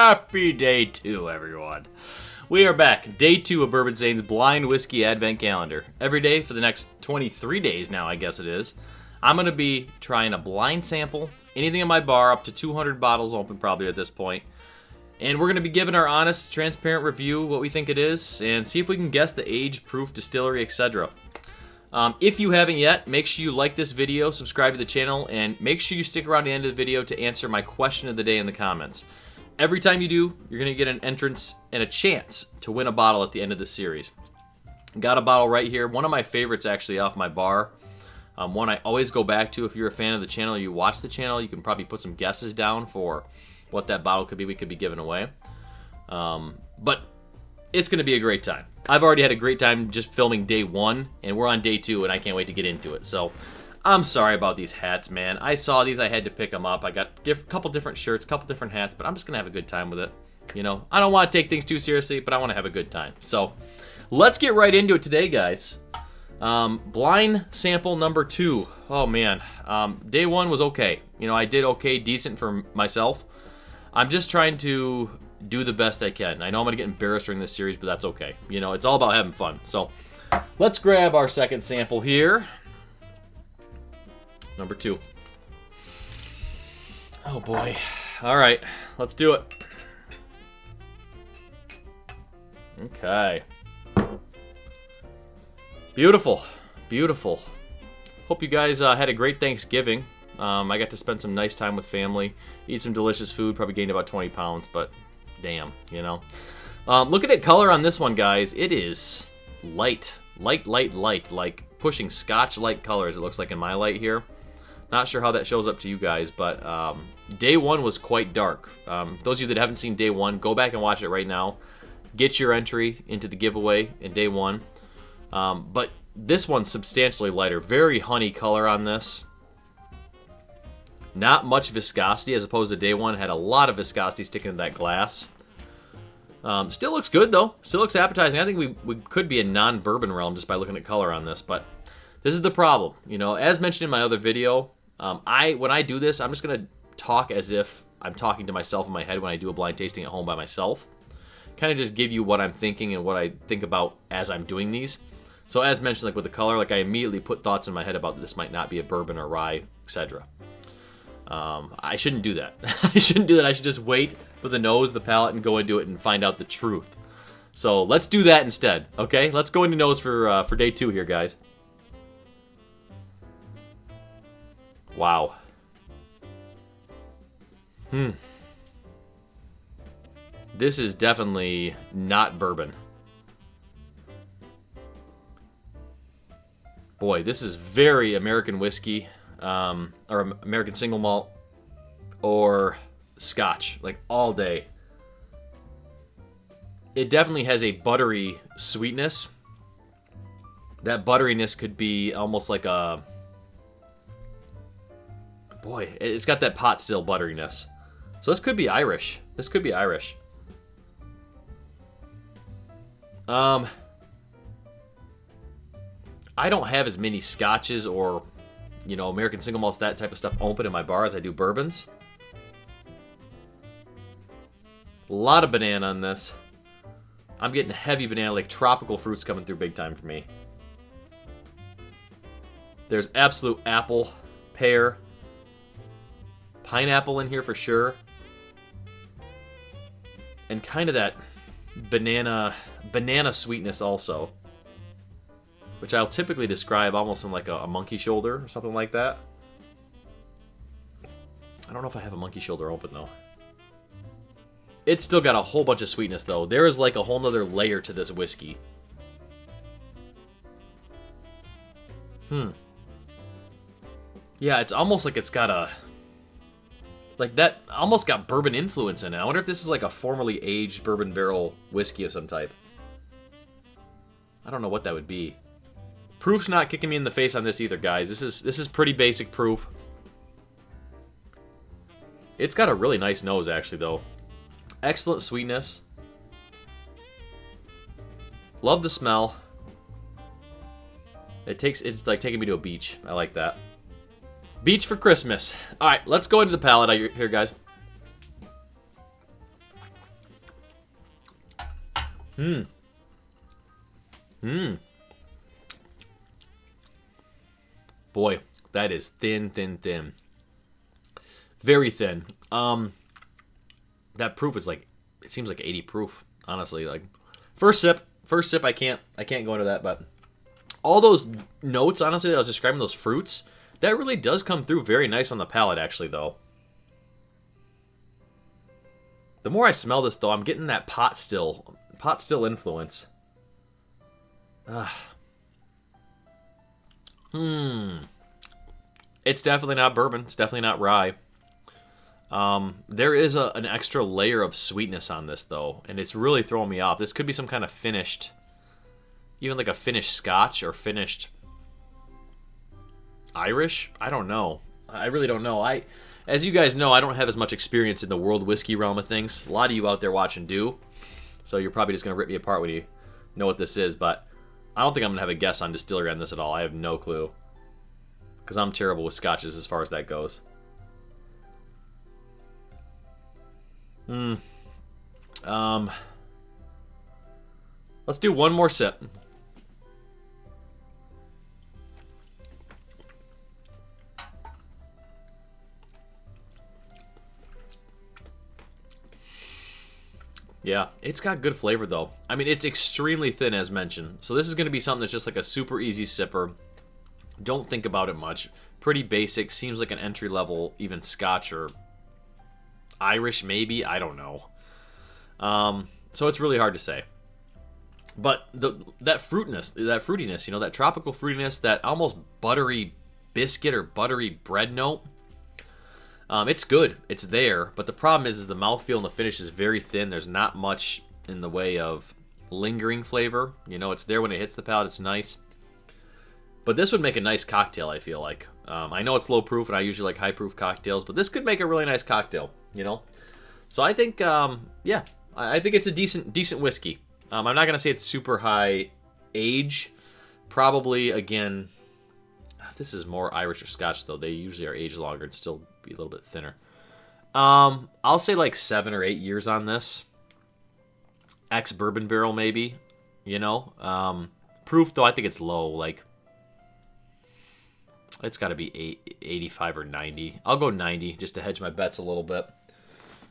Happy day 2, everyone. We are back. Day 2 of Bourbisane's Blind Whiskey Advent Calendar. Every day for the next 23 days now, I guess it is. I'm going to be trying a blind sample, anything in my bar, up to 200 bottles open probably at this point. And we're going to be giving our honest, transparent review, what we think it is, and see if we can guess the age, proof, distillery, etc. If you haven't yet, make sure you like this video, subscribe to the channel, and make sure you stick around the end of the video to answer my question of the day in the comments. Every time you do, you're going to get an entrance and a chance to win a bottle at the end of the series. Got a bottle right here. One of my favorites actually off my bar. One I always go back to. If you're a fan of the channel or you watch the channel, you can probably put some guesses down for what that bottle could be we could be giving away. But it's going to be a great time. I've already had a great time just filming day 1, and we're on day 2, and I can't wait to get into it. So I'm sorry about these hats, man. I saw these, I had to pick them up. I got a couple different shirts, a couple different hats, but I'm just going to have a good time with it. You know, I don't want to take things too seriously, but I want to have a good time. So let's get right into it today, guys. Blind sample number 2. Oh, man. Day 1 was okay. You know, I did okay, decent for myself. I'm just trying to do the best I can. I know I'm going to get embarrassed during this series, but that's okay. You know, it's all about having fun. So let's grab our second sample here. Number 2. Oh boy. All right, let's do it. Okay. Beautiful. Beautiful. Hope you guys had a great Thanksgiving. I got to spend some nice time with family, eat some delicious food, probably gained about 20 pounds, but damn, you know. Looking at color on this one, guys, it is light, like pushing Scotch-like colors, it looks like in my light here. Not sure how that shows up to you guys, but day 1 was quite dark. Those of you that haven't seen day 1, go back and watch it right now. Get your entry into the giveaway in day 1. But this one's substantially lighter. Very honey color on this. Not much viscosity as opposed to day 1. Had a lot of viscosity sticking to that glass. Still looks good though. Still looks appetizing. I think we could be in non-bourbon realm just by looking at color on this. But this is the problem. You know, as mentioned in my other video, when I do this, I'm just going to talk as if I'm talking to myself in my head when I do a blind tasting at home by myself. Kind of just give you what I'm thinking and what I think about as I'm doing these. So as mentioned, like with the color, like I immediately put thoughts in my head about this might not be a bourbon or rye, etc. I shouldn't do that. I shouldn't do that. I should just wait for the nose, the palate, and go into it and find out the truth. So let's do that instead, okay? Let's go into nose for day 2 here, guys. Wow. This is definitely not bourbon. Boy, this is very American whiskey, or American single malt, or Scotch, like all day. It definitely has a buttery sweetness. That butteriness could be almost like a... Boy, it's got that pot still butteriness. So this could be Irish. This could be Irish. I don't have as many Scotches or, you know, American single malts, that type of stuff open in my bar as I do bourbons. A lot of banana on this. I'm getting heavy banana, like tropical fruits coming through big time for me. There's absolute apple, pear, pineapple in here for sure. And kind of that banana sweetness also. Which I'll typically describe almost in like a monkey shoulder or something like that. I don't know if I have a monkey shoulder open though. It's still got a whole bunch of sweetness though. There is like a whole nother layer to this whiskey. Yeah, it's almost like it's got a... Like that almost got bourbon influence in it. I wonder if this is like a formerly aged bourbon barrel whiskey of some type. I don't know what that would be. Proof's not kicking me in the face on this either, guys. This is pretty basic proof. It's got a really nice nose, actually, though. Excellent sweetness. Love the smell. It's like taking me to a beach. I like that. Beach for Christmas. All right, let's go into the palate here, guys. Hmm. Hmm. Boy, that is thin, thin, thin. Very thin. That proof is like, it seems like 80 proof, honestly. Like, first sip, I can't go into that, but all those notes, honestly, that I was describing, those fruits, that really does come through very nice on the palate, actually, though. The more I smell this, though, I'm getting that pot still influence. It's definitely not bourbon. It's definitely not rye. There is an extra layer of sweetness on this, though, and it's really throwing me off. This could be some kind of finished, even like a finished Scotch or finished Irish. I don't know. I really don't know. As you guys know, I don't have as much experience in the world whiskey realm of things. A lot of you out there watching do, so you're probably just going to rip me apart when you know what this is, but I don't think I'm going to have a guess on Distillery on this at all. I have no clue, because I'm terrible with Scotches as far as that goes. Let's do one more sip. Yeah, it's got good flavor, though. I mean, it's extremely thin, as mentioned. So this is going to be something that's just like a super easy sipper. Don't think about it much. Pretty basic. Seems like an entry-level, even Scotch or Irish, maybe. I don't know. So it's really hard to say. But that fruitiness, you know, that tropical fruitiness, that almost buttery biscuit or buttery bread note, it's good. It's there. But the problem is the mouthfeel and the finish is very thin. There's not much in the way of lingering flavor. You know, it's there when it hits the palate. It's nice. But this would make a nice cocktail, I feel like. I know it's low proof, and I usually like high proof cocktails, but this could make a really nice cocktail, you know? So I think, yeah, I think it's a decent whiskey. I'm not going to say it's super high age. Probably, again, this is more Irish or Scotch, though. They usually are aged longer and still be a little bit thinner. I'll say like 7 or 8 years on this. Ex-bourbon barrel, maybe, you know? Proof, though, I think it's low, like, it's got to be 85 or 90. I'll go 90 just to hedge my bets a little bit.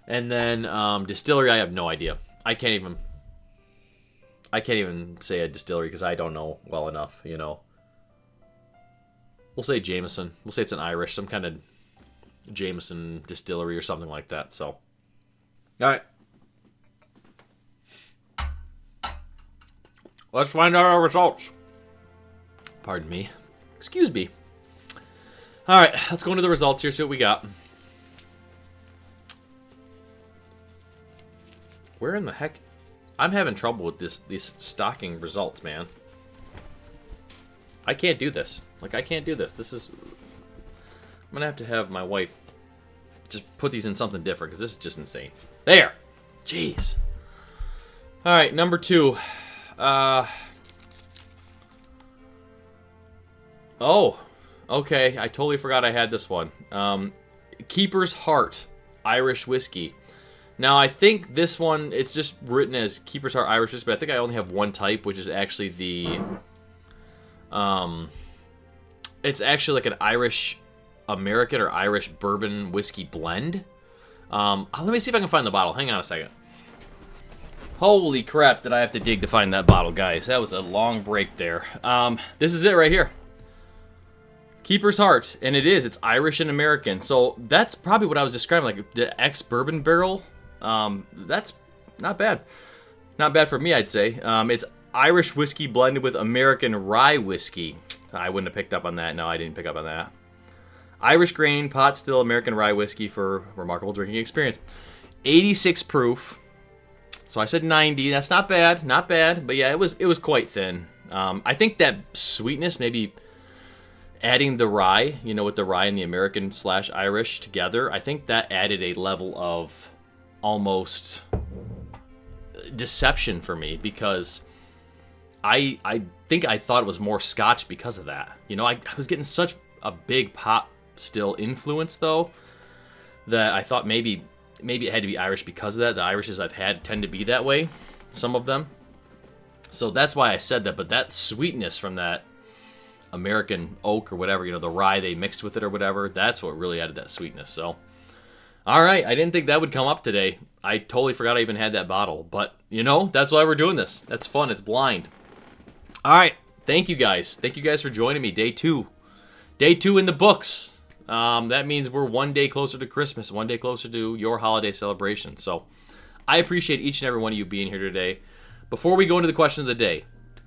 And then Distillery, I have no idea. I can't even say a Distillery because I don't know well enough, you know. We'll say Jameson. We'll say it's an Irish, some kind of Jameson Distillery or something like that. So, all right. Let's find out our results. Pardon me. Excuse me. All right, let's go into the results here, see what we got. Where in the heck? I'm having trouble with these stocking results, man. I can't do this. Like, I can't do this. This is... I'm going to have my wife just put these in something different, because this is just insane. There! Jeez. All right, number 2. Oh... Okay, I totally forgot I had this one. Keeper's Heart Irish Whiskey. Now, I think this one, it's just written as Keeper's Heart Irish Whiskey, but I think I only have one type, which is actually the... it's actually like an Irish American or Irish bourbon whiskey blend. Let me see if I can find the bottle. Hang on a second. Holy crap, did I have to dig to find that bottle, guys. That was a long break there. This is it right here. Keeper's Heart, and it's Irish and American, so that's probably what I was describing, like the ex-bourbon barrel. That's not bad. Not bad for me, I'd say. It's Irish whiskey blended with American rye whiskey. I wouldn't have picked up on that. No, I didn't pick up on that. Irish grain, pot still, American rye whiskey for remarkable drinking experience. 86 proof. So I said 90. That's not bad, not bad. But yeah, it was quite thin. I think that sweetness, maybe adding the rye, you know, with the rye and the American / Irish together, I think that added a level of almost deception for me, because I think I thought it was more Scotch because of that. You know, I was getting such a big pot still influence, though, that I thought maybe it had to be Irish because of that. The Irishes I've had tend to be that way, some of them. So that's why I said that. But that sweetness from that American oak or whatever, the rye they mixed with it or whatever, that's what really added that sweetness. So, all right, I didn't think that would come up today. I totally forgot I even had that bottle. But, that's why we're doing this. That's fun. It's blind. All right, thank you guys. Thank you guys for joining me. Day 2. Day 2 in the books. That means we're one day closer to Christmas, one day closer to your holiday celebration. So I appreciate each and every one of you being here today. Before we go into the question of the day,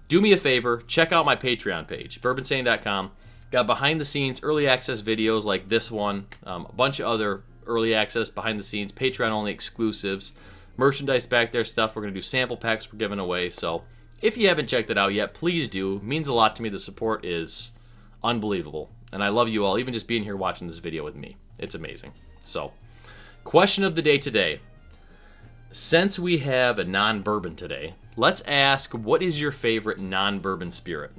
do me a favor, check out my Patreon page, bourbinsane.com. Got behind-the-scenes early access videos like this one, a bunch of other early access, behind-the-scenes, Patreon-only exclusives, merchandise back there, stuff. We're going to do sample packs we're giving away. So if you haven't checked it out yet, please do. It means a lot to me. The support is unbelievable. And I love you all, even just being here watching this video with me. It's amazing. So, question of the day today. Since we have a non-bourbon today, let's ask, what is your favorite non-bourbon spirit?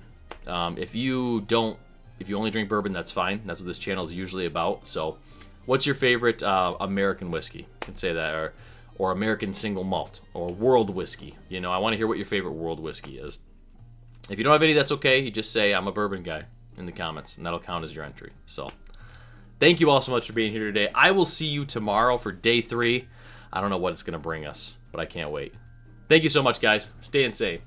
If you only drink bourbon, that's fine. That's what this channel is usually about. So, what's your favorite American whiskey? You can say that, or American single malt, or world whiskey. I want to hear what your favorite world whiskey is. If you don't have any, that's okay. You just say, I'm a bourbon guy in the comments, and that'll count as your entry. So, thank you all so much for being here today. I will see you tomorrow for day 3. I don't know what it's going to bring us, but I can't wait. Thank you so much, guys. Stay insane.